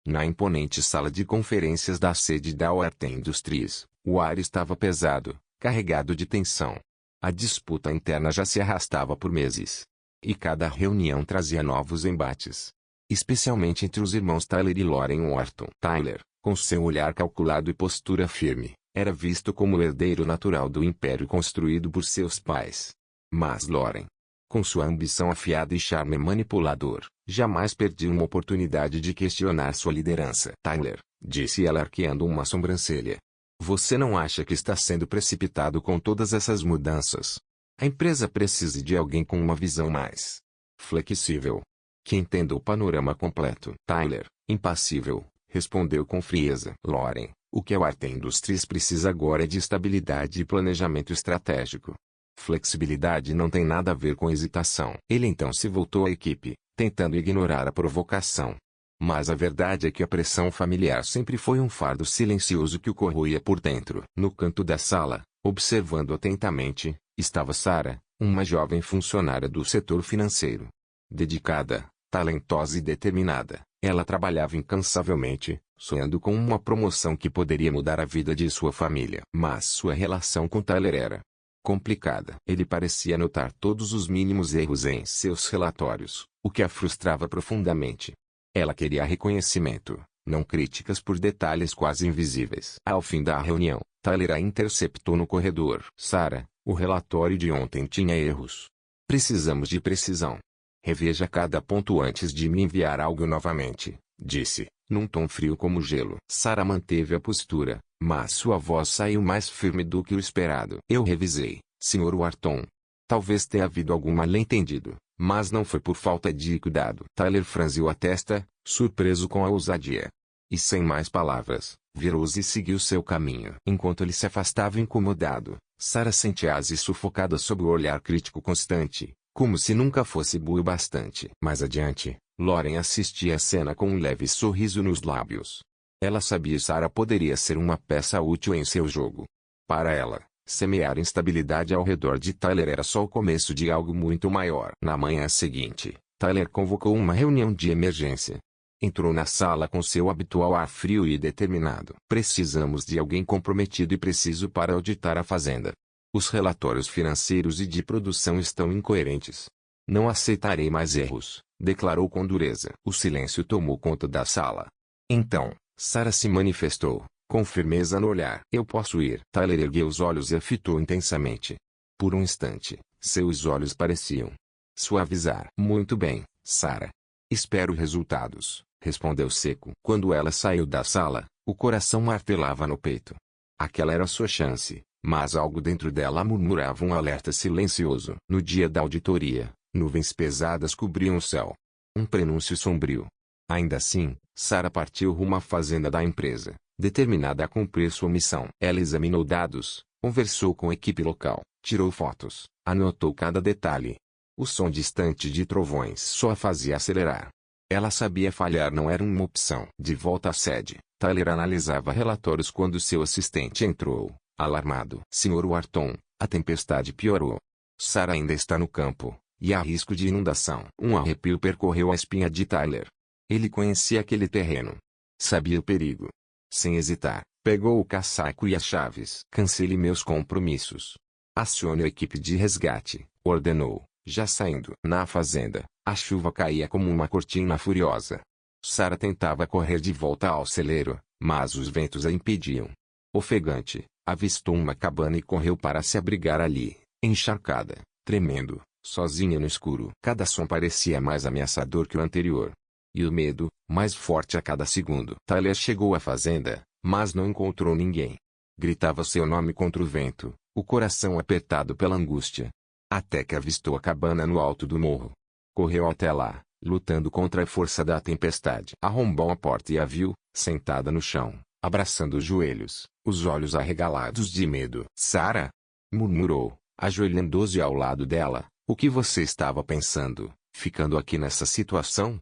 Na imponente sala de conferências da sede da Orten Industries, o ar estava pesado, carregado de tensão. A disputa interna já se arrastava por meses. E cada reunião trazia novos embates. Especialmente entre os irmãos Tyler e Lauren Wharton. Tyler, com seu olhar calculado e postura firme, era visto como o herdeiro natural do império construído por seus pais. Mas Lauren, com sua ambição afiada e charme manipulador, jamais perdia uma oportunidade de questionar sua liderança. Tyler, disse ela arqueando uma sobrancelha. Você não acha que está sendo precipitado com todas essas mudanças? A empresa precisa de alguém com uma visão mais flexível, que entenda o panorama completo. Tyler, impassível, respondeu com frieza. Lauren, o que a Orten Industries precisa agora é de estabilidade e planejamento estratégico. Flexibilidade não tem nada a ver com hesitação. Ele então se voltou à equipe, tentando ignorar a provocação. Mas a verdade é que a pressão familiar sempre foi um fardo silencioso que o corroía por dentro. No canto da sala, observando atentamente, estava Sarah, uma jovem funcionária do setor financeiro. Dedicada, talentosa e determinada, ela trabalhava incansavelmente, sonhando com uma promoção que poderia mudar a vida de sua família. Mas sua relação com Tyler era complicada. Ele parecia notar todos os mínimos erros em seus relatórios, o que a frustrava profundamente. Ela queria reconhecimento, não críticas por detalhes quase invisíveis. Ao fim da reunião, Tyler a interceptou no corredor. Sarah, o relatório de ontem tinha erros. Precisamos de precisão. Reveja cada ponto antes de me enviar algo novamente, disse, num tom frio como gelo. Sarah manteve a postura, mas sua voz saiu mais firme do que o esperado. Eu revisei, Sr. Wharton. Talvez tenha havido algum mal-entendido, mas não foi por falta de cuidado. Tyler franziu a testa, surpreso com a ousadia. E sem mais palavras, virou-se e seguiu seu caminho. Enquanto ele se afastava incomodado, Sarah sentia-se sufocada sob o olhar crítico constante, como se nunca fosse boa o bastante. Mais adiante, Lauren assistia a cena com um leve sorriso nos lábios. Ela sabia que Sarah poderia ser uma peça útil em seu jogo. Para ela, semear instabilidade ao redor de Tyler era só o começo de algo muito maior. Na manhã seguinte, Tyler convocou uma reunião de emergência. Entrou na sala com seu habitual ar frio e determinado. Precisamos de alguém comprometido e preciso para auditar a fazenda. Os relatórios financeiros e de produção estão incoerentes. Não aceitarei mais erros, declarou com dureza. O silêncio tomou conta da sala. Então, Sarah se manifestou, com firmeza no olhar. Eu posso ir. Tyler ergueu os olhos e a fitou intensamente. Por um instante, seus olhos pareciam suavizar. Muito bem, Sarah. Espero resultados, respondeu seco. Quando ela saiu da sala, o coração martelava no peito. Aquela era sua chance, mas algo dentro dela murmurava um alerta silencioso. No dia da auditoria, nuvens pesadas cobriam o céu. Um prenúncio sombrio. Ainda assim, Sarah partiu rumo à fazenda da empresa, determinada a cumprir sua missão. Ela examinou dados, conversou com a equipe local, tirou fotos, anotou cada detalhe. O som distante de trovões só a fazia acelerar. Ela sabia falhar não era uma opção. De volta à sede, Tyler analisava relatórios quando seu assistente entrou, alarmado. Sr. Wharton, a tempestade piorou. Sarah ainda está no campo, e há risco de inundação. Um arrepio percorreu a espinha de Tyler. Ele conhecia aquele terreno. Sabia o perigo. Sem hesitar, pegou o casaco e as chaves. Cancele meus compromissos. Acione a equipe de resgate, ordenou, já saindo. Na fazenda, a chuva caía como uma cortina furiosa. Sarah tentava correr de volta ao celeiro, mas os ventos a impediam. Ofegante, avistou uma cabana e correu para se abrigar ali, encharcada, tremendo, sozinha no escuro. Cada som parecia mais ameaçador que o anterior. E o medo, mais forte a cada segundo. Tyler chegou à fazenda, mas não encontrou ninguém. Gritava seu nome contra o vento, o coração apertado pela angústia. Até que avistou a cabana no alto do morro. Correu até lá, lutando contra a força da tempestade. Arrombou a porta e a viu, sentada no chão, abraçando os joelhos, os olhos arregalados de medo. Sarah? Murmurou, ajoelhando-se ao lado dela. O que você estava pensando, ficando aqui nessa situação?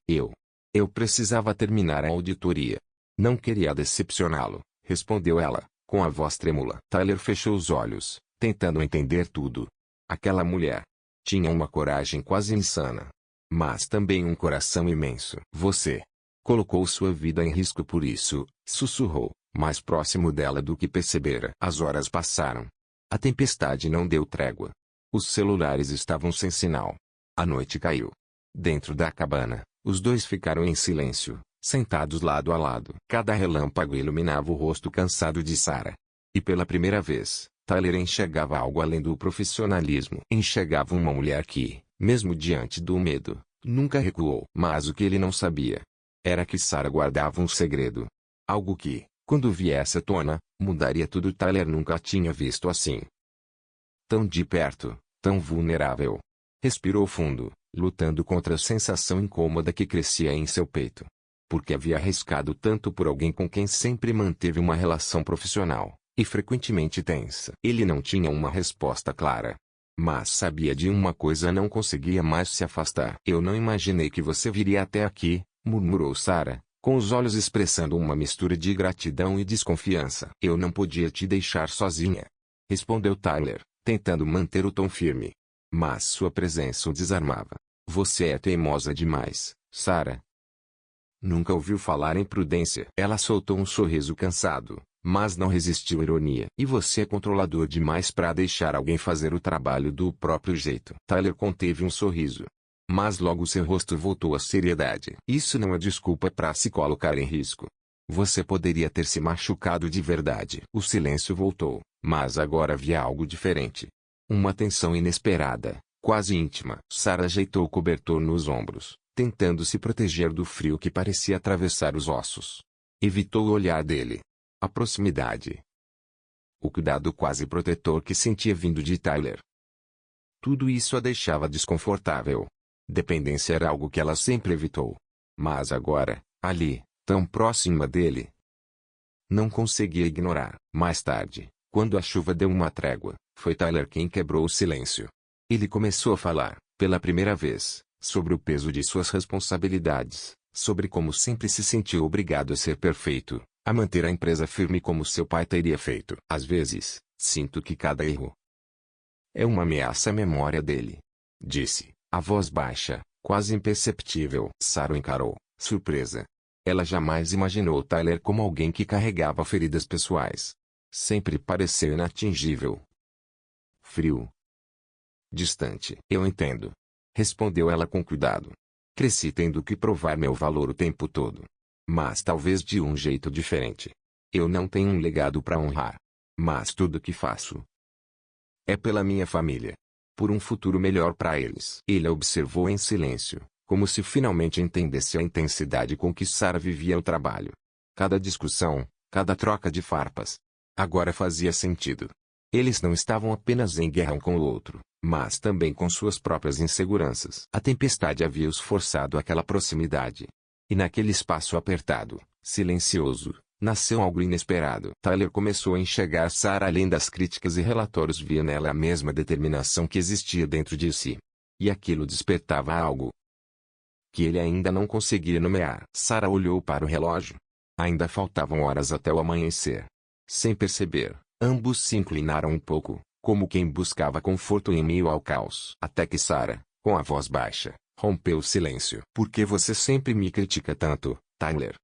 Eu precisava terminar a auditoria. Não queria decepcioná-lo, respondeu ela, com a voz trêmula. Tyler fechou os olhos, tentando entender tudo. Aquela mulher tinha uma coragem quase insana, mas também um coração imenso. Você Colocou sua vida em risco por isso, sussurrou, mais próximo dela do que percebera. As horas passaram. A tempestade não deu trégua. Os celulares estavam sem sinal. A noite caiu. Dentro da cabana, os dois ficaram em silêncio, sentados lado a lado. Cada relâmpago iluminava o rosto cansado de Sarah. E pela primeira vez, Tyler enxergava algo além do profissionalismo. Enxergava uma mulher que, mesmo diante do medo, nunca recuou. Mas o que ele não sabia era que Sarah guardava um segredo. Algo que, quando viesse à tona, mudaria tudo. Tyler nunca a tinha visto assim. Tão de perto, tão vulnerável. Respirou fundo, lutando contra a sensação incômoda que crescia em seu peito. Porque havia arriscado tanto por alguém com quem sempre manteve uma relação profissional, e frequentemente tensa. Ele não tinha uma resposta clara. Mas sabia de uma coisa: não conseguia mais se afastar. Eu não imaginei que você viria até aqui, murmurou Sarah, com os olhos expressando uma mistura de gratidão e desconfiança. Eu não podia te deixar sozinha, respondeu Tyler, tentando manter o tom firme. Mas sua presença o desarmava. Você é teimosa demais, Sarah. Nunca ouviu falar em prudência. Ela soltou um sorriso cansado, mas não resistiu à ironia. E você é controlador demais para deixar alguém fazer o trabalho do próprio jeito. Tyler conteve um sorriso. Mas logo seu rosto voltou à seriedade. Isso não é desculpa para se colocar em risco. Você poderia ter se machucado de verdade. O silêncio voltou, mas agora havia algo diferente. Uma tensão inesperada, quase íntima. Sarah ajeitou o cobertor nos ombros, tentando se proteger do frio que parecia atravessar os ossos. Evitou o olhar dele. A proximidade. O cuidado quase protetor que sentia vindo de Tyler. Tudo isso a deixava desconfortável. Dependência era algo que ela sempre evitou. Mas agora, ali, tão próxima dele, não conseguia ignorar. Mais tarde, quando a chuva deu uma trégua, foi Tyler quem quebrou o silêncio. Ele começou a falar, pela primeira vez, sobre o peso de suas responsabilidades, sobre como sempre se sentiu obrigado a ser perfeito, a manter a empresa firme como seu pai teria feito. Às vezes, sinto que cada erro é uma ameaça à memória dele, disse, a voz baixa, quase imperceptível. Sarah encarou, surpresa. Ela jamais imaginou Tyler como alguém que carregava feridas pessoais. Sempre pareceu inatingível. Frio. Distante. Eu entendo, respondeu ela com cuidado. Cresci tendo que provar meu valor o tempo todo. Mas talvez de um jeito diferente. Eu não tenho um legado para honrar. Mas tudo que faço é pela minha família. Por um futuro melhor para eles. Ele a observou em silêncio, como se finalmente entendesse a intensidade com que Sarah vivia o trabalho. Cada discussão, cada troca de farpas. Agora fazia sentido. Eles não estavam apenas em guerra um com o outro, mas também com suas próprias inseguranças. A tempestade havia os forçado àquela proximidade. E naquele espaço apertado, silencioso, nasceu algo inesperado. Tyler começou a enxergar Sarah além das críticas e relatórios. Via nela a mesma determinação que existia dentro de si. E aquilo despertava algo que ele ainda não conseguia nomear. Sarah olhou para o relógio. Ainda faltavam horas até o amanhecer. Sem perceber, ambos se inclinaram um pouco, como quem buscava conforto em meio ao caos. Até que Sarah, com a voz baixa, rompeu o silêncio. Por que você sempre me critica tanto, Tyler?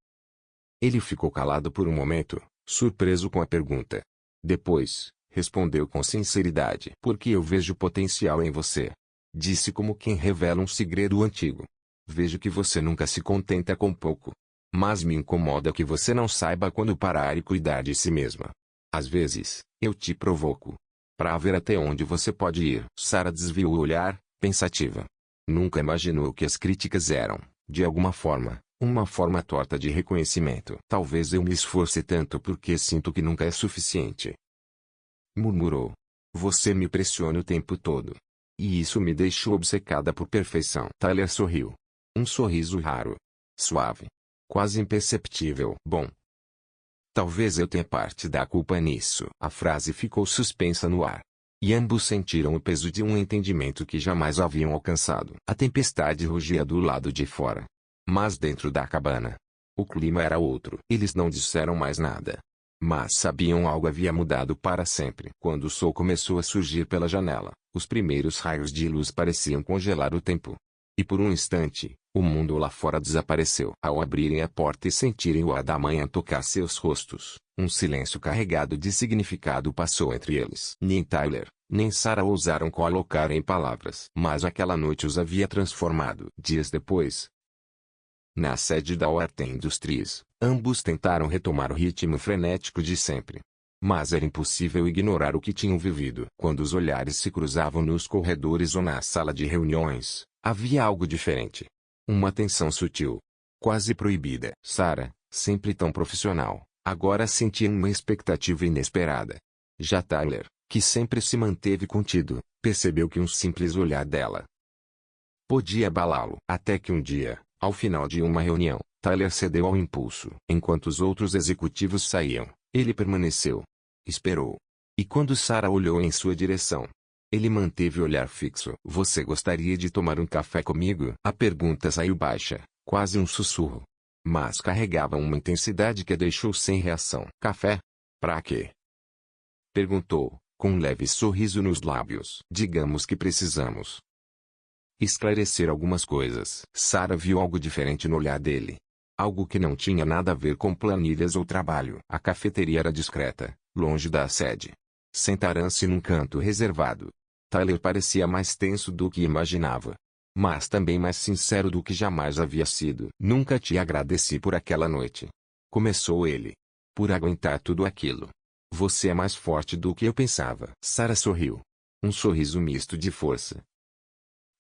Ele ficou calado por um momento, surpreso com a pergunta. Depois, respondeu com sinceridade. Porque eu vejo potencial em você. Disse como quem revela um segredo antigo. Vejo que você nunca se contenta com pouco. Mas me incomoda que você não saiba quando parar e cuidar de si mesma. Às vezes, eu te provoco para ver até onde você pode ir. Sarah desviou o olhar, pensativa. Nunca imaginou que as críticas eram, de alguma forma, uma forma torta de reconhecimento. Talvez eu me esforce tanto porque sinto que nunca é suficiente, murmurou. Você me pressiona o tempo todo. E isso me deixa obcecada por perfeição. Tyler sorriu. Um sorriso raro. Suave. Quase imperceptível. Bom, talvez eu tenha parte da culpa nisso. A frase ficou suspensa no ar. E ambos sentiram o peso de um entendimento que jamais haviam alcançado. A tempestade rugia do lado de fora. Mas dentro da cabana, o clima era outro. Eles não disseram mais nada. Mas sabiam algo havia mudado para sempre. Quando o sol começou a surgir pela janela, os primeiros raios de luz pareciam congelar o tempo. E por um instante, o mundo lá fora desapareceu. Ao abrirem a porta e sentirem o ar da manhã tocar seus rostos, um silêncio carregado de significado passou entre eles. Nem Tyler, nem Sarah ousaram colocar em palavras. Mas aquela noite os havia transformado. Dias depois, na sede da Orten Industries, ambos tentaram retomar o ritmo frenético de sempre. Mas era impossível ignorar o que tinham vivido. Quando os olhares se cruzavam nos corredores ou na sala de reuniões, havia algo diferente. Uma tensão sutil, quase proibida. Sarah, sempre tão profissional, agora sentia uma expectativa inesperada. Já Tyler, que sempre se manteve contido, percebeu que um simples olhar dela podia abalá-lo. Até que um dia, ao final de uma reunião, Tyler cedeu ao impulso. Enquanto os outros executivos saíam, ele permaneceu. Esperou. E quando Sarah olhou em sua direção, ele manteve o olhar fixo. Você gostaria de tomar um café comigo? A pergunta saiu baixa, quase um sussurro. Mas carregava uma intensidade que a deixou sem reação. Café? Pra quê? Perguntou, com um leve sorriso nos lábios. Digamos que precisamos esclarecer algumas coisas. Sarah viu algo diferente no olhar dele. Algo que não tinha nada a ver com planilhas ou trabalho. A cafeteria era discreta, longe da sede. Sentaram-se num canto reservado. Tyler parecia mais tenso do que imaginava. Mas também mais sincero do que jamais havia sido. Nunca te agradeci por aquela noite. Começou ele. Por aguentar tudo aquilo. Você é mais forte do que eu pensava. Sarah sorriu. Um sorriso misto de força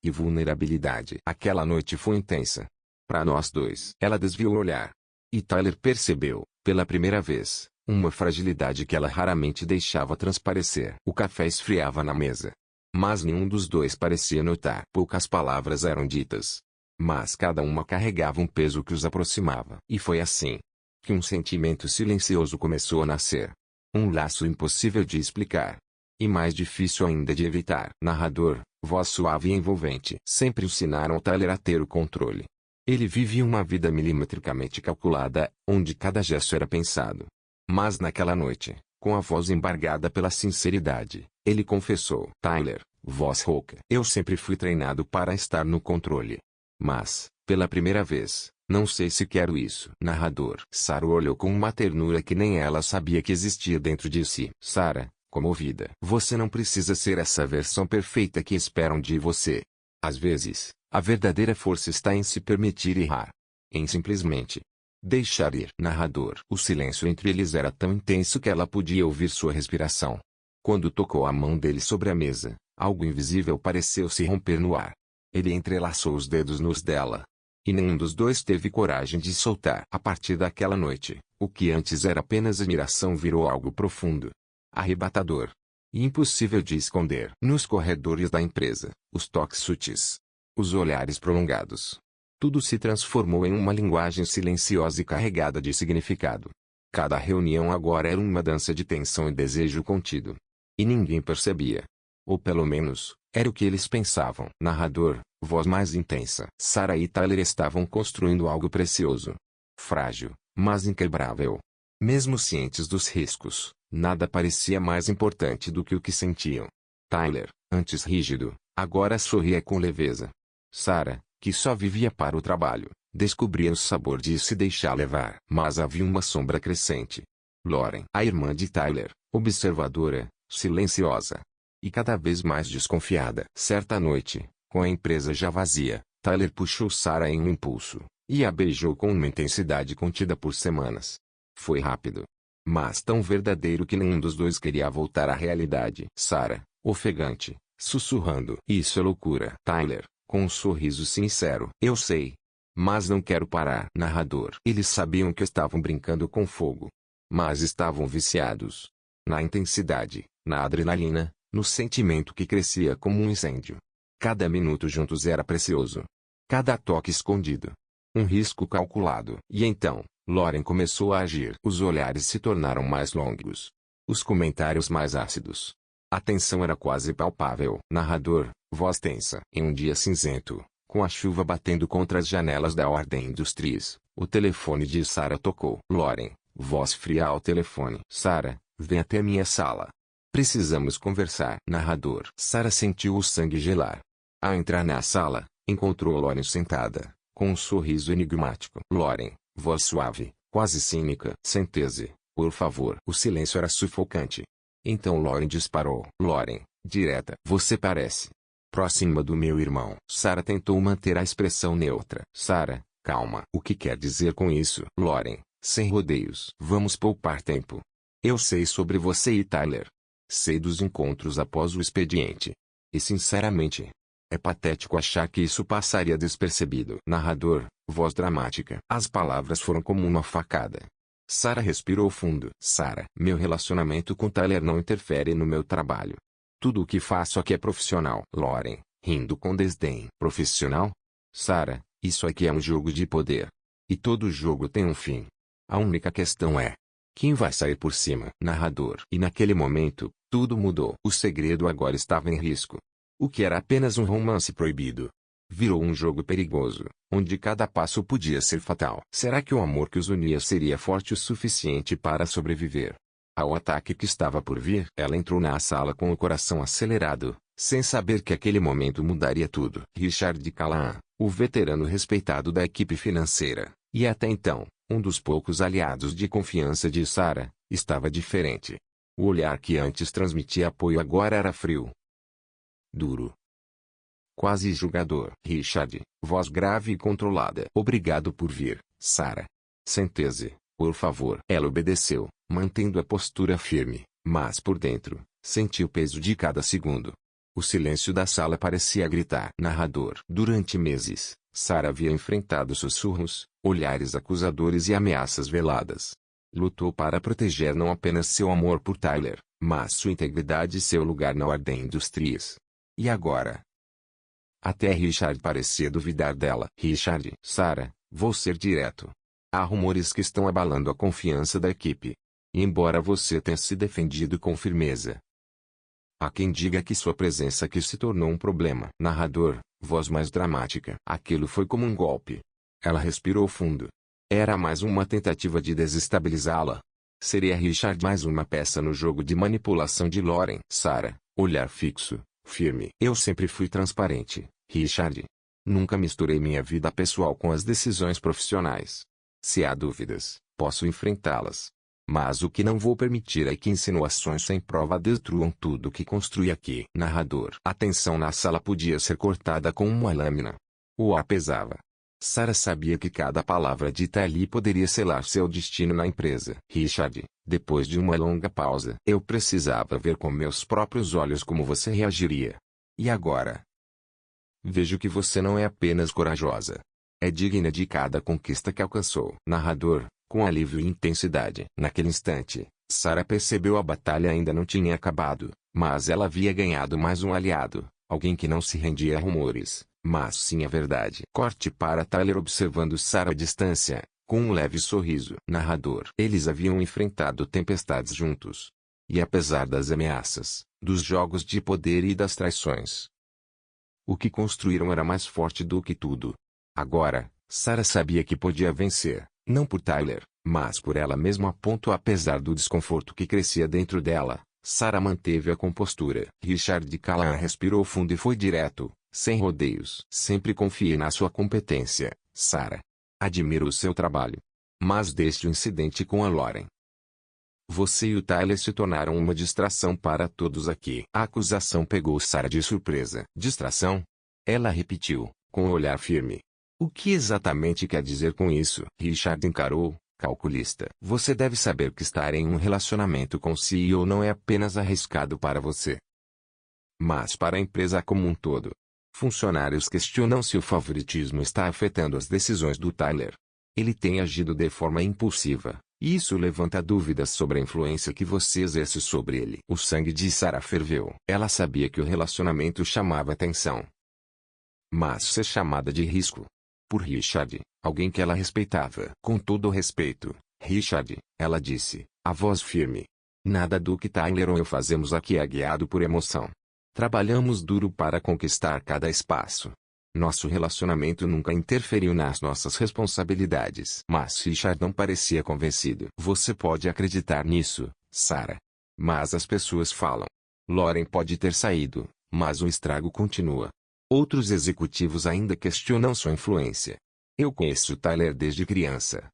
e vulnerabilidade. Aquela noite foi intensa. Para nós dois. Ela desviou o olhar. E Tyler percebeu, pela primeira vez, uma fragilidade que ela raramente deixava transparecer. O café esfriava na mesa. Mas nenhum dos dois parecia notar. Poucas palavras eram ditas. Mas cada uma carregava um peso que os aproximava. E foi assim que um sentimento silencioso começou a nascer. Um laço impossível de explicar. E mais difícil ainda de evitar. Narrador, voz suave e envolvente. Sempre ensinaram Tyler a ter o controle. Ele vivia uma vida milimetricamente calculada, onde cada gesto era pensado. Mas naquela noite, com a voz embargada pela sinceridade, ele confessou. Tyler, voz rouca. Eu sempre fui treinado para estar no controle. Mas, pela primeira vez, não sei se quero isso. Narrador. Sarah olhou com uma ternura que nem ela sabia que existia dentro de si. Sarah, comovida. Você não precisa ser essa versão perfeita que esperam de você. Às vezes, a verdadeira força está em se permitir errar. Em simplesmente deixar ir. Narrador. O silêncio entre eles era tão intenso que ela podia ouvir sua respiração. Quando tocou a mão dele sobre a mesa, algo invisível pareceu se romper no ar. Ele entrelaçou os dedos nos dela. E nenhum dos dois teve coragem de soltar. A partir daquela noite, o que antes era apenas admiração virou algo profundo, arrebatador e impossível de esconder. Nos corredores da empresa, os toques sutis, os olhares prolongados, tudo se transformou em uma linguagem silenciosa e carregada de significado. Cada reunião agora era uma dança de tensão e desejo contido. E ninguém percebia. Ou pelo menos, era o que eles pensavam. Narrador, voz mais intensa. Sarah e Tyler estavam construindo algo precioso. Frágil, mas inquebrável. Mesmo cientes dos riscos, nada parecia mais importante do que o que sentiam. Tyler, antes rígido, agora sorria com leveza. Sarah, que só vivia para o trabalho, descobria o sabor de se deixar levar. Mas havia uma sombra crescente. Lauren, a irmã de Tyler, observadora, silenciosa e cada vez mais desconfiada. Certa noite, com a empresa já vazia, Tyler puxou Sarah em um impulso e a beijou com uma intensidade contida por semanas. Foi rápido, mas tão verdadeiro que nenhum dos dois queria voltar à realidade. Sarah, ofegante, sussurrando. Isso é loucura. Tyler, com um sorriso sincero. Eu sei. Mas não quero parar. Narrador. Eles sabiam que estavam brincando com fogo. Mas estavam viciados. Na intensidade, na adrenalina, no sentimento que crescia como um incêndio. Cada minuto juntos era precioso. Cada toque escondido. Um risco calculado. E então, Lauren começou a agir. Os olhares se tornaram mais longos. Os comentários mais ácidos. A tensão era quase palpável. Narrador, voz tensa. Em um dia cinzento, com a chuva batendo contra as janelas da Orten Industries, o telefone de Sarah tocou. Lauren, voz fria ao telefone. Sarah, vem até minha sala. Precisamos conversar. Narrador. Sarah sentiu o sangue gelar. Ao entrar na sala, Encontrou Lauren sentada, com um sorriso enigmático. Lauren, voz suave, quase cínica. Sente-se, por favor. O silêncio era sufocante. Então Lauren disparou. Lauren, direta. Você parece próxima do meu irmão. Sarah tentou manter a expressão neutra. Sarah, calma. O que quer dizer com isso? Lauren, sem rodeios. Vamos poupar tempo. Eu sei sobre você e Tyler. Sei dos encontros após o expediente. E sinceramente, é patético achar que isso passaria despercebido. Narrador, voz dramática. As palavras foram como uma facada. Sarah respirou fundo. Sarah, meu relacionamento com Tyler não interfere no meu trabalho. Tudo o que faço aqui é profissional. Lauren, rindo com desdém. Profissional? Sarah, isso aqui é um jogo de poder. E todo jogo tem um fim. A única questão é: quem vai sair por cima? Narrador. E naquele momento, tudo mudou. O segredo agora estava em risco. O que era apenas um romance proibido virou um jogo perigoso, onde cada passo podia ser fatal. Será que o amor que os unia seria forte o suficiente para sobreviver ao ataque que estava por vir? Ela entrou na sala com o coração acelerado, sem saber que aquele momento mudaria tudo. Richard Callahan, o veterano respeitado da equipe financeira, e até então, um dos poucos aliados de confiança de Sarah, estava diferente. O olhar que antes transmitia apoio agora era frio, duro, quase julgador. Richard, voz grave e controlada. Obrigado por vir, Sarah. Sente-se, por favor. Ela obedeceu, mantendo a postura firme, mas por dentro, sentiu o peso de cada segundo. O silêncio da sala parecia gritar. Narrador. Durante meses, Sarah havia enfrentado sussurros, olhares acusadores e ameaças veladas. Lutou para proteger não apenas seu amor por Tyler, mas sua integridade e seu lugar na Arden Industries. E agora? Até Richard parecia duvidar dela. Richard. Sarah, vou ser direto. Há rumores que estão abalando a confiança da equipe. E embora você tenha se defendido com firmeza, há quem diga que sua presença aqui se tornou um problema. Narrador, voz mais dramática. Aquilo foi como um golpe. Ela respirou fundo. Era mais uma tentativa de desestabilizá-la. Seria Richard mais uma peça no jogo de manipulação de Lauren? Sarah, olhar fixo, firme. Eu sempre fui transparente, Richard. Nunca misturei minha vida pessoal com as decisões profissionais. Se há dúvidas, posso enfrentá-las. Mas o que não vou permitir é que insinuações sem prova destruam tudo que construí aqui. Narrador. A tensão na sala podia ser cortada com uma lâmina. O ar pesava. Sarah sabia que cada palavra dita ali poderia selar seu destino na empresa. Richard, depois de uma longa pausa. Eu precisava ver com meus próprios olhos como você reagiria. E agora? Vejo que você não é apenas corajosa. É digna de cada conquista que alcançou. Narrador, com alívio e intensidade. Naquele instante, Sarah percebeu a batalha ainda não tinha acabado, mas ela havia ganhado mais um aliado, alguém que não se rendia a rumores, mas sim a verdade. Corte para Tyler observando Sarah à distância, com um leve sorriso. Narrador. Eles haviam enfrentado tempestades juntos. E apesar das ameaças, dos jogos de poder e das traições, o que construíram era mais forte do que tudo. Agora, Sarah sabia que podia vencer, não por Tyler, mas por ela mesma. Apesar do desconforto que crescia dentro dela, Sarah manteve a compostura. Richard Callahan respirou fundo e foi direto, sem rodeios. Sempre confiei na sua competência, Sarah. Admiro o seu trabalho. Mas desde o incidente com a Lauren, você e o Tyler se tornaram uma distração para todos aqui. A acusação pegou Sarah de surpresa. Distração? Ela repetiu, com o olhar firme. O que exatamente quer dizer com isso? Richard encarou, calculista. Você deve saber que estar em um relacionamento com o CEO não é apenas arriscado para você, mas para a empresa como um todo. Funcionários questionam se o favoritismo está afetando as decisões do Tyler. Ele tem agido de forma impulsiva, e isso levanta dúvidas sobre a influência que você exerce sobre ele. O sangue de Sarah ferveu. Ela sabia que o relacionamento chamava atenção, mas ser chamada de risco por Richard, alguém que ela respeitava. Com todo o respeito, Richard, ela disse, a voz firme. Nada do que Tyler ou eu fazemos aqui é guiado por emoção. Trabalhamos duro para conquistar cada espaço. Nosso relacionamento nunca interferiu nas nossas responsabilidades. Mas Richard não parecia convencido. Você pode acreditar nisso, Sarah. Mas as pessoas falam. Lauren pode ter saído, mas o estrago continua. Outros executivos ainda questionam sua influência. Eu conheço Tyler desde criança.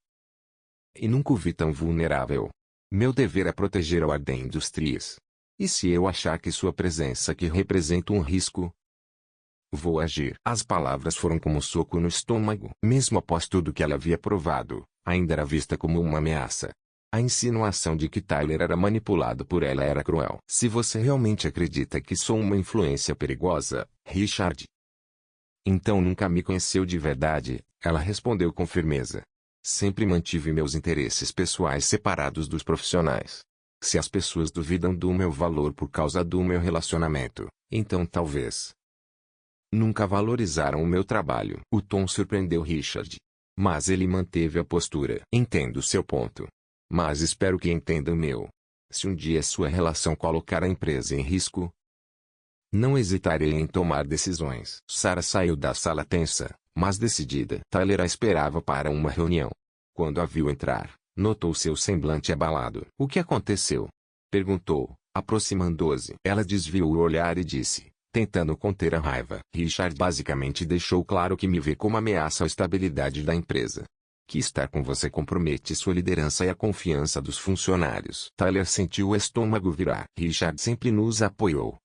E nunca o vi tão vulnerável. Meu dever é proteger a Arden Industries. E se eu achar que sua presença aqui representa um risco, vou agir. As palavras foram como um soco no estômago. Mesmo após tudo que ela havia provado, ainda era vista como uma ameaça. A insinuação de que Tyler era manipulado por ela era cruel. Se você realmente acredita que sou uma influência perigosa, Richard, então nunca me conheceu de verdade, ela respondeu com firmeza. Sempre mantive meus interesses pessoais separados dos profissionais. Se as pessoas duvidam do meu valor por causa do meu relacionamento, então talvez nunca valorizaram o meu trabalho. O tom surpreendeu Richard. Mas ele manteve a postura. Entendo seu ponto. Mas espero que entenda o meu. Se um dia sua relação colocar a empresa em risco, não hesitarei em tomar decisões. Sarah saiu da sala tensa, mas decidida. Tyler a esperava para uma reunião. Quando a viu entrar, notou seu semblante abalado. O que aconteceu? Perguntou, aproximando-se. Ela desviou o olhar e disse, tentando conter a raiva. Richard basicamente deixou claro que me vê como ameaça à estabilidade da empresa. Que estar com você compromete sua liderança e a confiança dos funcionários. Tyler sentiu o estômago virar. Richard sempre nos apoiou,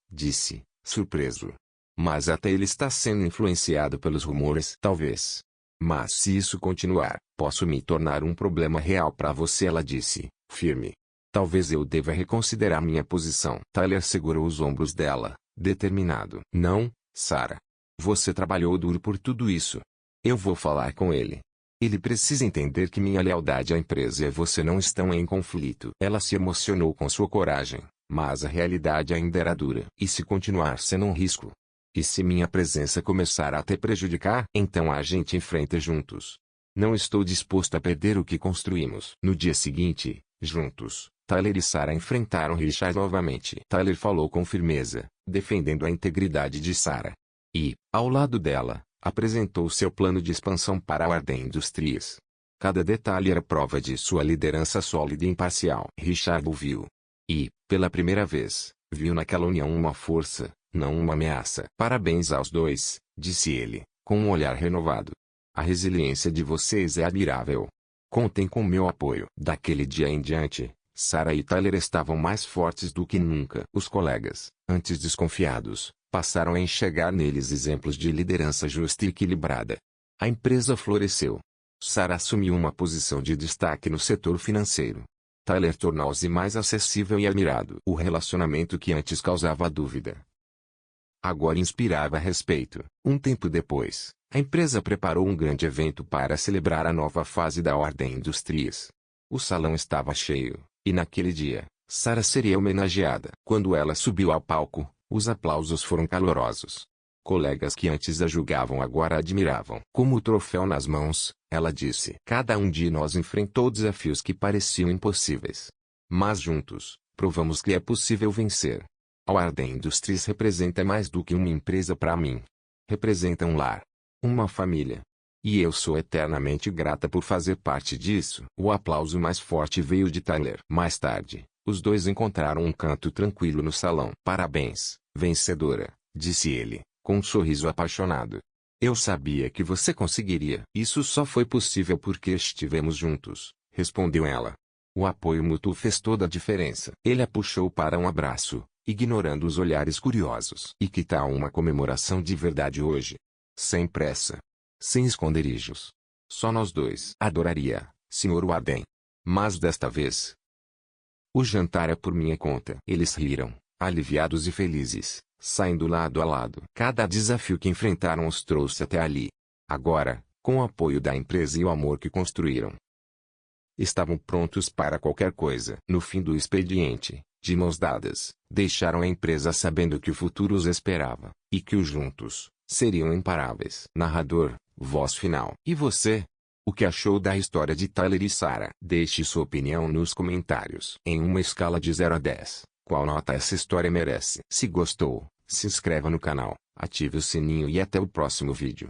disse, surpreso. Mas até ele está sendo influenciado pelos rumores. Talvez. Mas se isso continuar, posso me tornar um problema real para você, ela disse, firme. Talvez eu deva reconsiderar minha posição. Tyler segurou os ombros dela, determinado. Não, Sarah. Você trabalhou duro por tudo isso. Eu vou falar com ele. Ele precisa entender que minha lealdade à empresa e você não estão em conflito. Ela se emocionou com sua coragem, mas a realidade ainda era dura. E se continuar sendo um risco? E se minha presença começar a te prejudicar? Então a gente enfrenta juntos. Não estou disposto a perder o que construímos. No dia seguinte, juntos, Tyler e Sarah enfrentaram Richard novamente. Tyler falou com firmeza, defendendo a integridade de Sarah. E, ao lado dela, apresentou seu plano de expansão para a Arden Industries. Cada detalhe era prova de sua liderança sólida e imparcial. Richard ouviu. E, pela primeira vez, viu naquela união uma força, não uma ameaça. Parabéns aos dois, disse ele, com um olhar renovado. A resiliência de vocês é admirável. Contem com meu apoio. Daquele dia em diante, Sarah e Tyler estavam mais fortes do que nunca. Os colegas, antes desconfiados, passaram a enxergar neles exemplos de liderança justa e equilibrada. A empresa floresceu. Sarah assumiu uma posição de destaque no setor financeiro. Tyler tornou-se mais acessível e admirado. O relacionamento que antes causava dúvida agora inspirava respeito. Um tempo depois, a empresa preparou um grande evento para celebrar a nova fase da Arden Industries. O salão estava cheio, e naquele dia, Sarah seria homenageada. Quando ela subiu ao palco, os aplausos foram calorosos. Colegas que antes a julgavam agora a admiravam. Como o troféu nas mãos, ela disse: cada um de nós enfrentou desafios que pareciam impossíveis. Mas juntos, provamos que é possível vencer. A Arden Industries representa mais do que uma empresa para mim. Representa um lar. Uma família. E eu sou eternamente grata por fazer parte disso. O aplauso mais forte veio de Tyler. Mais tarde, os dois encontraram um canto tranquilo no salão. Parabéns, vencedora, disse ele, com um sorriso apaixonado. Eu sabia que você conseguiria. Isso só foi possível porque estivemos juntos, respondeu ela. O apoio mútuo fez toda a diferença. Ele a puxou para um abraço, ignorando os olhares curiosos. E que tal uma comemoração de verdade hoje? Sem pressa. Sem esconderijos. Só nós dois. Adoraria, Sr. Warden. Mas desta vez, o jantar é por minha conta. Eles riram, aliviados e felizes, saindo lado a lado. Cada desafio que enfrentaram os trouxe até ali. Agora, com o apoio da empresa e o amor que construíram, estavam prontos para qualquer coisa. No fim do expediente, de mãos dadas, deixaram a empresa sabendo que o futuro os esperava, e que os juntos seriam imparáveis. Narrador, voz final. E você? O que achou da história de Tyler e Sarah? Deixe sua opinião nos comentários. Em uma escala de 0 a 10, qual nota essa história merece? Se gostou, se inscreva no canal, ative o sininho e até o próximo vídeo.